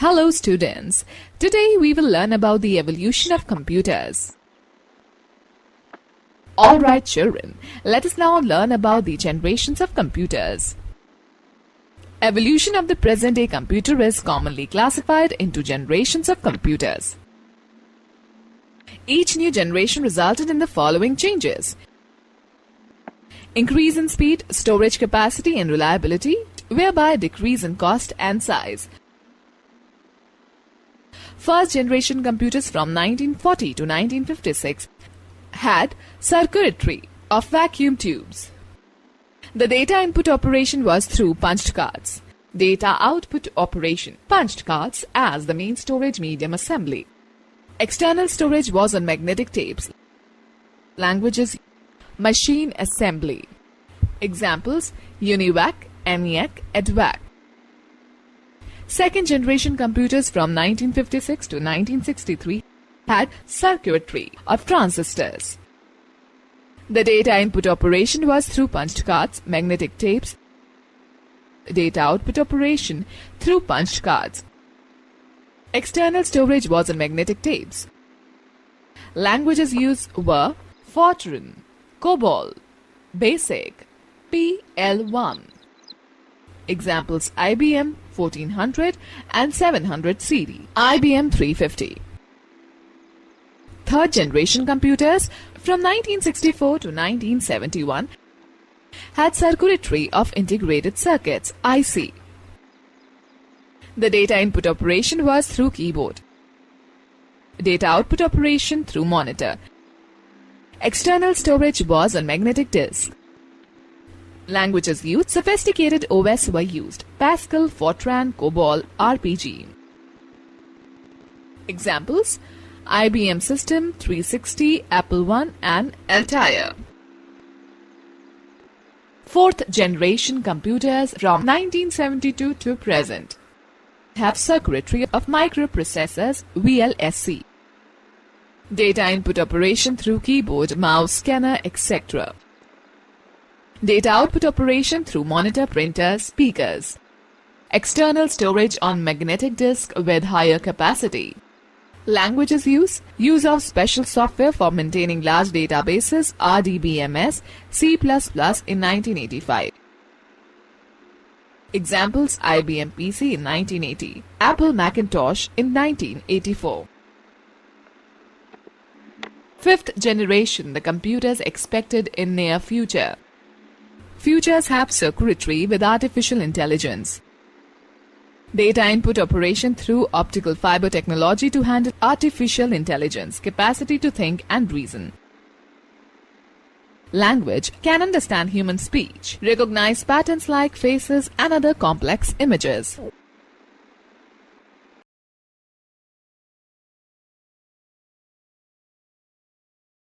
Hello students, today we will learn about the evolution of computers. Alright children, let us now learn about the generations of computers. Evolution of the present day computer is commonly classified into generations of computers. Each new generation resulted in the following changes: increase in speed, storage capacity and reliability, whereby decrease in cost and size. First generation computers from 1940 to 1956 had circuitry of vacuum tubes. The data input operation was through punched cards. Data output operation punched cards as the main storage medium assembly. External storage was on magnetic tapes. Languages: machine assembly. Examples: UNIVAC, ENIAC, EDVAC. Second generation computers from 1956 to 1963 had circuitry of transistors. The data input operation was through punched cards, magnetic tapes. Data output operation through punched cards. External storage was on magnetic tapes. Languages used were Fortran, COBOL, BASIC, PL1. Examples: IBM 1400 and 700 CD, IBM 350. Third generation computers from 1964 to 1971 had circuitry of integrated circuits, IC. The data input operation was through keyboard. Data output operation through monitor. External storage was on magnetic disk. Languages used: sophisticated OS were used: Pascal, Fortran, COBOL, RPG. Examples: IBM System 360, Apple I and Altair. Fourth generation computers from 1972 to present have circuitry of microprocessors, VLSI. Data input operation through keyboard, mouse, scanner, etc. Data output operation through monitor, printer, speakers. External storage on magnetic disk with higher capacity. Languages use of special software for maintaining large databases, RDBMS, C++ in 1985. Examples: IBM PC in 1980, Apple Macintosh in 1984. Fifth generation, the computers expected in near future. Futures have circuitry with artificial intelligence. Data input operation through optical fiber technology to handle artificial intelligence, capacity to think and reason. Language can understand human speech, recognize patterns like faces and other complex images.